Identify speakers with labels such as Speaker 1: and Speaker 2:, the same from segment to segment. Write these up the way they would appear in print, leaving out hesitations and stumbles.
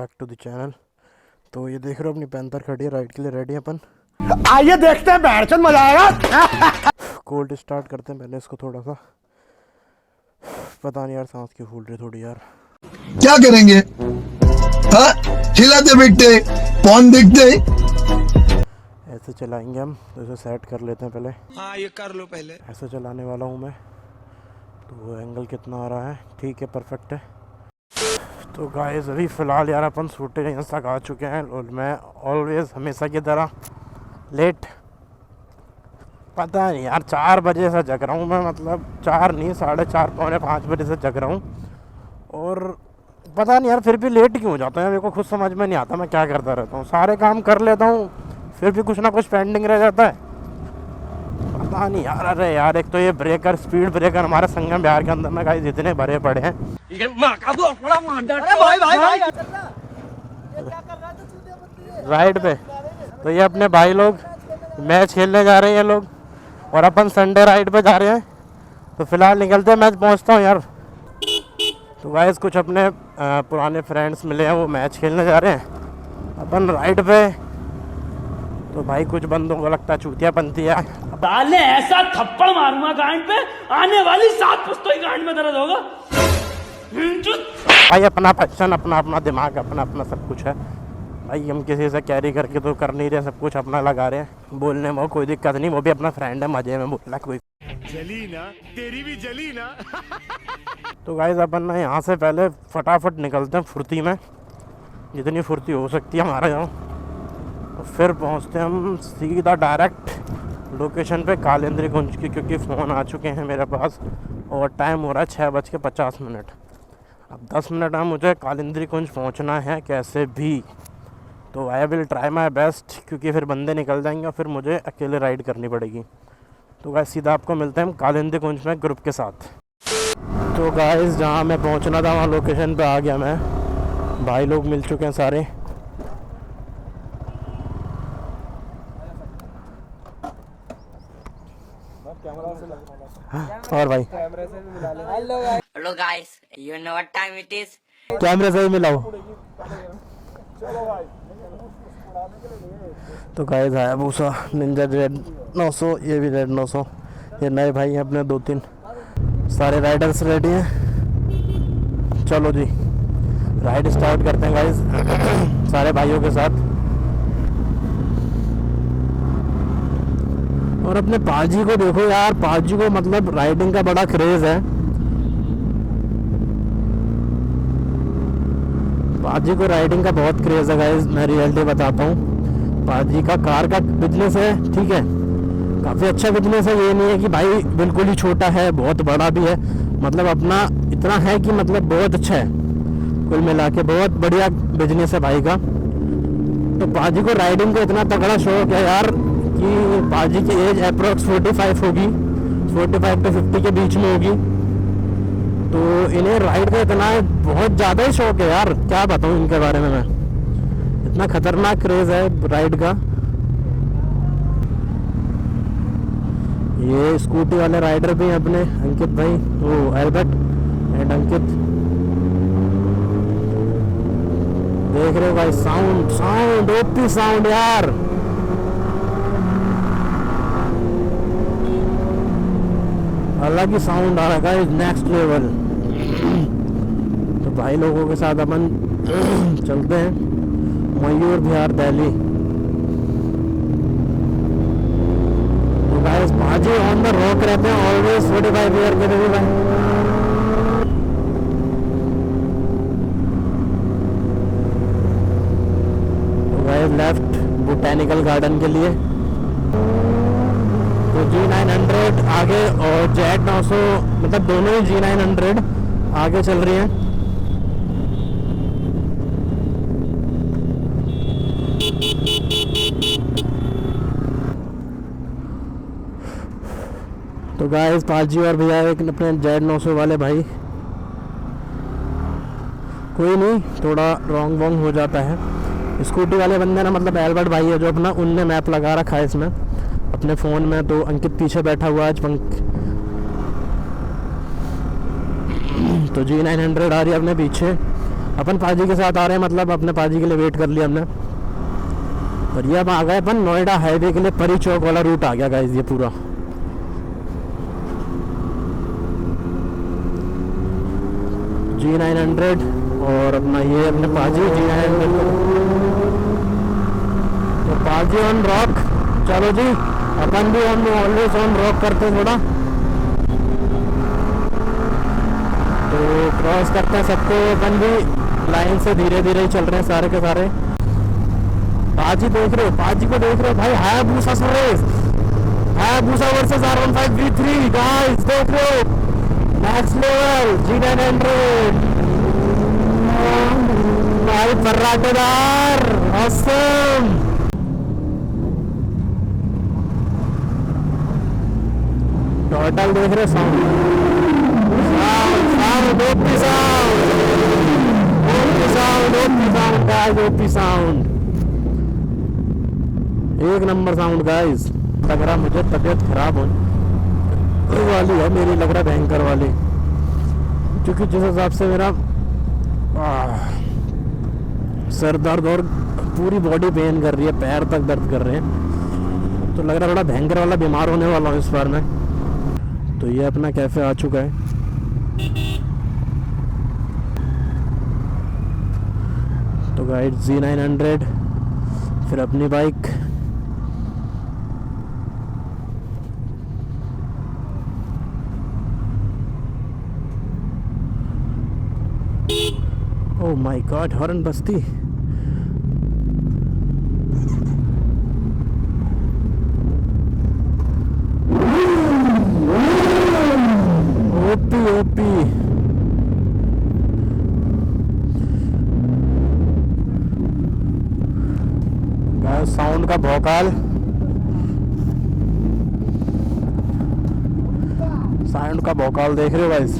Speaker 1: Back to the channel. तो ये देख रहे हो अपनी पैंथर खड़ी है, राइड के लिए रेडी है अपन।
Speaker 2: आइए देखते हैं, बैठचंद मजा आएगा।
Speaker 1: कोल्ड स्टार्ट करते हैं पहले इसको थोड़ा सा। पता नहीं यार, सांस क्यों फूल रही थोड़ी यार।
Speaker 3: क्या करेंगे? हाँ, हिलाते बिकते पौन दिखते
Speaker 1: ऐसे चलाएंगे हम, तो इसे सेट कर लेते हैं पहले।
Speaker 2: हाँ ये कर लो पहले।
Speaker 1: ऐसे चलाने वाला हूँ मैं, तो एंगल कितना आ रहा है? ठीक है, परफेक्ट है। तो गाइस अभी फ़िलहाल यार अपन शूटिंग यहाँ तक आ चुके हैं और मैं ऑलवेज़ हमेशा की तरह लेट। पता नहीं यार, 4 बजे से जग रहा हूँ मैं, मतलब 4 नहीं 4:30 पौने 5 बजे से जग रहा हूँ। और पता नहीं यार फिर भी लेट क्यों हो जाता है, मेरे को खुद समझ में नहीं आता मैं क्या करता रहता हूँ। सारे काम कर लेता हूँ फिर भी कुछ ना कुछ पेंडिंग रह जाता है, पता नहीं यार। अरे यार, एक तो ये ब्रेकर, स्पीड ब्रेकर हमारे संगम बिहार के अंदर में गाइस इतने भरे पड़े हैं। राइड पे तो ये अपने भाई लोग मैच खेलने जा रहे हैं ये लोग, और अपन संडे राइड पे जा रहे हैं। तो फिलहाल निकलते हैं, मैच पहुंचता हूँ यार। तो गाइस कुछ अपने पुराने फ्रेंड्स मिले हैं, वो मैच खेलने जा रहे हैं, अपन राइड पे। तो भाई कुछ बंदों को लगता है चूतिया बनती है।
Speaker 4: डाले ऐसा थप्पड़ मारूंगा गांड पे, आने वाली 7 पुश्तों की गांड में दर्द होगा।
Speaker 1: भाई अपना पैशन, अपना अपना दिमाग, अपना अपना सब कुछ है भाई। हम किसी से कैरी करके तो कर नहीं रहे, सब कुछ अपना लगा रहे हैं। बोलने में कोई दिक्कत नहीं, वो भी अपना फ्रेंड है, मजे में बोलना कोई
Speaker 2: जली ना, तेरी भी जली ना।
Speaker 1: तो गाइस अपन ना यहाँ से पहले फटाफट निकलते हैं फुर्ती में, जितनी फुर्ती हो सकती है हमारे यहाँ। तो फिर पहुँचते हैं हम सीधा डायरेक्ट लोकेशन पे कालिंद्री कुंज की, क्योंकि फ़ोन आ चुके हैं मेरे पास और टाइम हो रहा है 6:50। अब 10 मिनट में मुझे कालिंद्री कुंज पहुंचना है कैसे भी। तो I will try my best, क्योंकि फिर बंदे निकल जाएंगे और फिर मुझे अकेले राइड करनी पड़ेगी। तो गाइस सीधा आपको मिलते हैं हम कालिंद्री कुंज में ग्रुप के साथ। तो गाइस जहां मैं पहुंचना था वहाँ लोकेशन पे आ गया मैं, भाई लोग मिल चुके हैं सारे। और भाई
Speaker 5: Hello guys, you know what time it is?
Speaker 1: कैमरे से ही मिलाओ। तो गाइस हायाबुसा निंजा रेड 900, ये भी रेड 900। ये नए भाई हैं अपने 2-3, सारे राइडर्स रेडी हैं। चलो जी राइड स्टार्ट करते हैं गाइस सारे भाइयों के साथ। और अपने पाजी को देखो यार, पाजी को मतलब राइडिंग का बड़ा क्रेज है। पाजी को राइडिंग का बहुत क्रेज है गाइस, मैं रियलिटी बताता हूँ। पाजी का कार का बिजनेस है, ठीक है, काफ़ी अच्छा बिजनेस है। ये नहीं है कि भाई बिल्कुल ही छोटा है, बहुत बड़ा भी है, मतलब अपना इतना है कि मतलब बहुत अच्छा है। कुल मिला के बहुत बढ़िया बिजनेस है भाई का। तो पाजी को राइडिंग का इतना तगड़ा शौक है यार कि पाजी की एज अप्रोक्स 45 होगी, 45 to 50 के बीच में होगी। तो इन्हें राइड का इतना बहुत ज़्यादा ही शौक है यार, क्या बताऊँ इनके बारे में मैं। इतना खतरनाक क्रेज़ है राइड का। ये स्कूटी वाले राइडर भी हैं अपने, अंकित भाई, वो एल्बर्ट एंड अंकित। देख रहे हो भाई, साउंड साउंड ओपी साउंड यार, अलग ही साउंड आ रहा है नेक्स्ट लेवल। तो भाई लोगों के साथ अपन चलते हैं मयूर विहार दिल्ली। तो गाइस पाजी ऑन द रॉक रहते हैं ऑलवेज 45 ईयर के भी भाई। तो गाइस लेफ्ट बोटेनिकल गार्डन के लिए। तो G900 आगे और Z900, मतलब दोनों ही G900 आगे चल रही हैं। तो गाइस पाजी और भैया एक अपने Z900 वाले भाई, कोई नहीं, थोड़ा रॉन्ग वॉन्ग हो जाता है। स्कूटी वाले बंदे ना, मतलब एल्बर्ट भाई है जो अपना, उनने मैप लगा रखा है इसमें अपने फ़ोन में। तो अंकित पीछे बैठा हुआ है आज पंख। तो G900 आ रही है अपने पीछे अपन पाजी के साथ आ रहे हैं, मतलब अपने पाजी के लिए वेट कर लिया हमने। और ये अब आ गए अपन नोएडा हाईवे के लिए, परी चौक वाला रूट आ गया गाइस ये पूरा। G900 और अपना ये अपने पाजी G900। तो पाजी ऑन रॉक। चलो जी, अपन भी हम ऑलवेज ऑन रॉक करते हैं थोड़ा। तो क्रॉस करते हैं सबको, अपन भी लाइन से धीरे धीरे ही चल रहे हैं सारे के सारे। पाजी देख रहे हो, पाजी को देख रहे हो भाई, Hayabusa race, Hayabusa versus R15 V3 guys, देख रहे हो नेक्स्ट लेवल G900 भाई, फर्राटेदार, ऑसम। टोटल देख रहे, sound OP sound guys, OP sound, एक नंबर साउंड गाइस। लग रहा मुझे तबीयत खराब होने वाली है मेरी, लग रहा भयंकर वाली, क्योंकि जिस हिसाब से मेरा सर दर्द और पूरी बॉडी पेन कर रही है, पैर तक दर्द कर रहे हैं, तो लग रहा थोड़ा भयंकर वाला बीमार होने वाला हूँ इस बार मैं। तो ये अपना कैफे आ चुका है। तो गाइड G900, फिर अपनी bike, oh my God, horn बजती। ओपी ओपी, साउंड का भौकाल, साउंड का भौकाल देख रहे हो गाइस।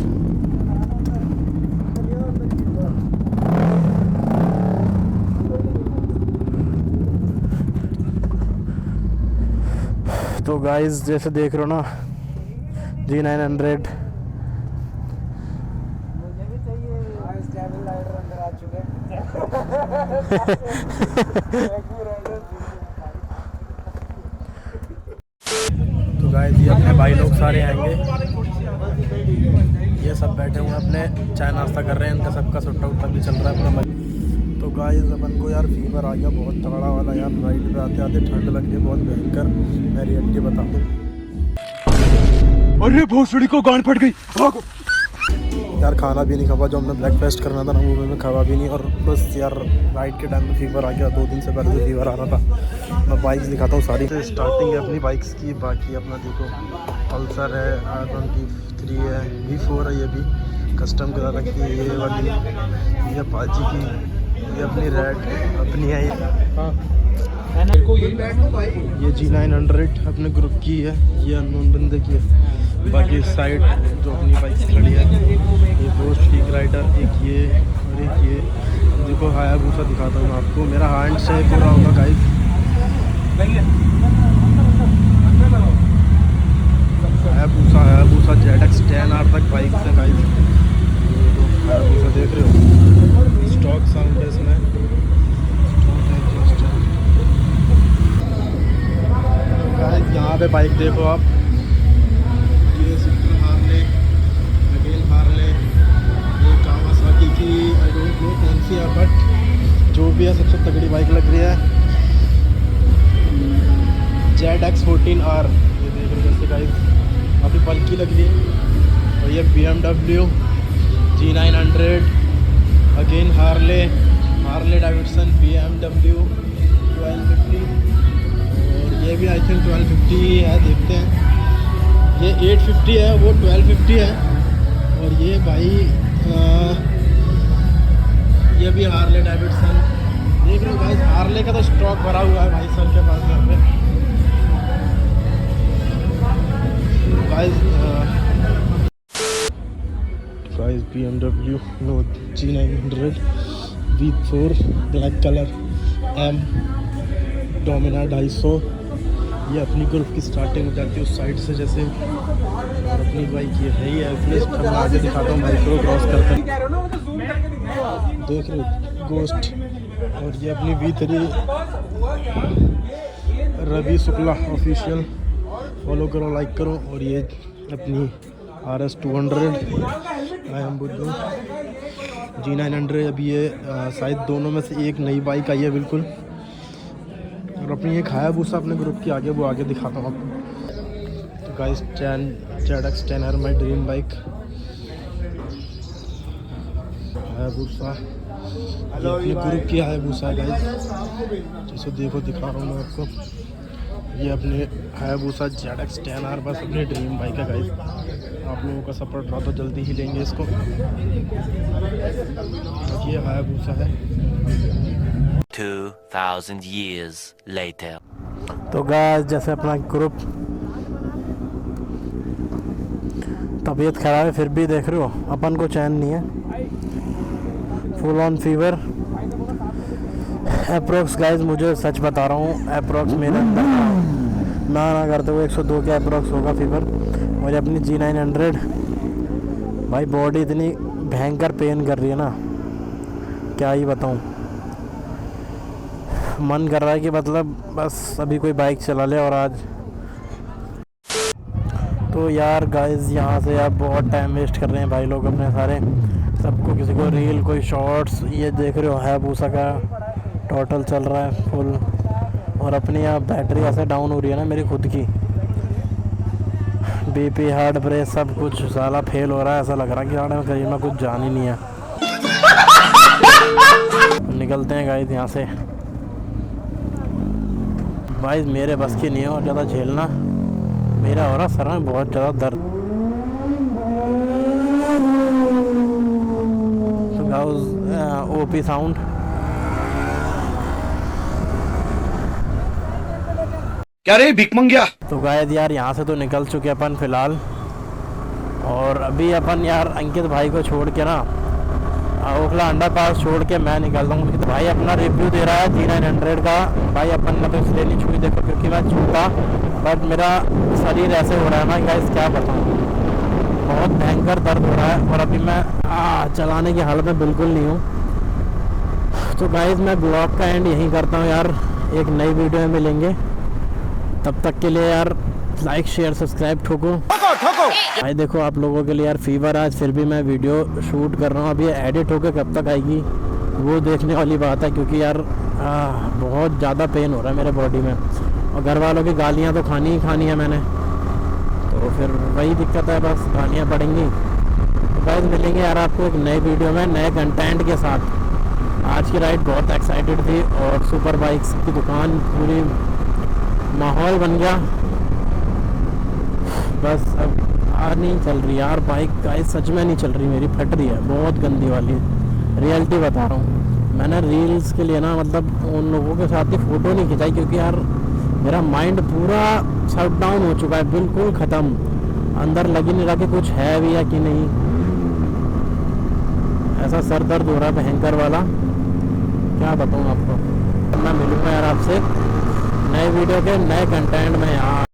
Speaker 1: तो गाइस जैसे देख रहे हो ना, G900 तो गाइस ये अपने भाई लोग सारे आएंगे, ये सब बैठे हुए अपने चाय नाश्ता कर रहे हैं, इनका सबका सुट्टा उट्टा भी चल रहा है अपना। तो गाइस अपन को यार फीवर आ गया बहुत तगड़ा वाला यार, राइड पे आते आते ठंड लग गई बहुत भयंकर। मैं रियलिटी बता दूँ,
Speaker 2: अरे भोसड़ी को गांड फट गई, भागो।
Speaker 1: यार खाना भी नहीं खावा, जो हमने ब्रेकफास्ट करना था ना वो में खावा भी नहीं, और बस यार राइड के टाइम में फीवर आ गया। 2 दिन से पहले से फीवर आ रहा था। मैं बाइक्स दिखाता हूँ सारी, स्टार्टिंग है अपनी बाइक्स की। बाकी अपना देखो पल्सर है, R23 है, V4 है, ये भी कस्टम करा रखी है, ये वाली, ये पाजी की, ये अपनी रेड अपनी है। हाँ ये G900 अपने ग्रुप की है, ये अननोन बंदे की है। बाकी साइड जो अपनी बाइक्स खड़ी है, ये दोस्त ठीक राइडर, एक ये और एक ये। देखो हायाबुसा दिखाता हूँ आपको, मेरा हैंड से पूरा होगा गाइस। हायाबुसा ZX 10R तक बाइक है गाइस। हायाबुसा देख रहे हो, स्टॉक साउंड है इसमें, यहाँ पे बाइक देखो आप, ये सुपर हार्ले, अगेन हार्ले, ये कावासाकी की, आई डोंट नो कौन सी है, बट जो भी है सबसे तगड़ी बाइक लग रही है ZX 14R। ये देख रहे हो जैसे गाइस, काफ़ी बल्कि लग रही है। और ये BMW G900, again Harley Davidson BMW 1250, ये भी आई थिंक 1250 है, देखते हैं। ये 850 है, वो 1250 है। और ये भाई ये भी हार्ले डेविडसन, देख रहे हो गाइस। हार्ले का तो स्टॉक भरा हुआ है भाई सर के पास घर पे गाइस। BMW नो G900 V4 black colour, M Dominar 250, ये अपनी ग्रुप की स्टार्टिंग हो जाती है उस साइड से जैसे, और अपनी बाइक ये है ही एवरेस्ट। मैं आगे दिखाता हूँ बाइक को क्रॉस करते देख रहे हो गोस्ट। और ये अपनी V3 Ravi Shukla official, follow करो लाइक करो। और ये अपनी RS 200 आई एम बुद्धू G900। अभी ये शायद दोनों में से एक नई बाइक आई है बिल्कुल। और अपनी एक हायाबुसा अपने ग्रुप की आगे, वो आगे दिखाता हूँ आपको। तो guys ZX 10R my dream bike Hayabusa, ये अपने ग्रुप की हायाबुसा है गाइस। जैसे देखो दिखा रहा हूँ मैं आपको, ये अपने हायाबुसा ZX 10R बस अपनी ड्रीम बाइक है गाइस। आप लोगों का सपोर्ट रहा तो जल्दी ही लेंगे इसको। ये हायाबुसा है।
Speaker 6: 2000 years later.
Speaker 1: तो गाइस जैसे अपना ग्रुप तबीयत खराब है फिर भी देख रहे हो अपन को चैन नहीं है, full on fever. Approx guys मुझे सच बता रहा हूँ, अप्रोक्स मेरे अंदर ना करते हुए 102 के अप्रोक्स होगा फीवर। मुझे अपनी G900 भाई बॉडी इतनी भयंकर पेन कर रही है ना, क्या ही बताऊँ। मन कर रहा है कि मतलब बस अभी कोई बाइक चला ले। और आज तो यार गाइस यहाँ से आप बहुत टाइम वेस्ट कर रहे हैं भाई लोग अपने सारे, सबको किसी को रील कोई शॉर्ट्स। ये देख रहे हो हायाबुसा का टोटल चल रहा है फुल। और अपनी यहाँ बैटरी ऐसे डाउन हो रही है ना मेरी खुद की, BP हार्ट ब्रेक सब कुछ साला फेल हो रहा है। ऐसा लग रहा है कि यार कहीं में कुछ जान ही नहीं है। निकलते हैं गाइस यहाँ से। भाई मेरे बस की नहीं है और ज़्यादा झेलना, मेरा हो रहा सर में बहुत ज़्यादा दर्द। तो गाइस OP साउंड।
Speaker 2: क्या रे भिख मंगिया।
Speaker 1: तो गाइस यार यहाँ से तो निकल चुके अपन फ़िलहाल। और अभी अपन यार अंकित भाई को छोड़ के ना ओखला अंडर पास छोड़ के मैं निकलता हूँ। तो भाई अपना रिव्यू दे रहा है G900 का। भाई अपन ने तो इसलिए नहीं छुई देखो क्योंकि मैं छूटा, बट मेरा शरीर ऐसे हो रहा है ना गाइस क्या बताऊँ, बहुत भयंकर दर्द हो रहा है। और अभी मैं चलाने की हालत में बिल्कुल नहीं हूँ। तो गाइस मैं ब्लॉग का एंड यहीं करता हूँ यार, एक नई वीडियो में मिलेंगे। तब तक के लिए यार लाइक शेयर सब्सक्राइब ठोको। भाई देखो आप लोगों के लिए यार फीवर आज, फिर भी मैं वीडियो शूट कर रहा हूँ। अभी एडिट होकर कब तक आएगी वो देखने वाली बात है, क्योंकि यार बहुत ज़्यादा पेन हो रहा है मेरे बॉडी में। और घर वालों की गालियाँ तो खानी ही खानी है मैंने, तो फिर वही दिक्कत है, बस गालियाँ पड़ेंगी। तो गाइस मिलेंगे यार आपको एक नए वीडियो में नए कंटेंट के साथ। आज की राइड बहुत एक्साइटेड थी और सुपर बाइक्स की दुकान पूरी माहौल बन गया। बस अब नहीं चल रही यार बाइक गाइस, सच में नहीं चल रही मेरी, फट रही है बहुत गंदी वाली, रियलिटी बता रहा हूँ। मैंने रील्स के लिए ना मतलब उन लोगों के साथ ही फ़ोटो नहीं खिंचाई क्योंकि यार मेरा माइंड पूरा शट डाउन हो चुका है, बिल्कुल ख़त्म। अंदर लग ही नहीं रहा कि कुछ है भी या कि नहीं। ऐसा सर दर्द हो रहा है भयंकर वाला, क्या बताऊँ आपको। मैं मिलूँगा यार आपसे नए वीडियो के नए कंटेंट में यार।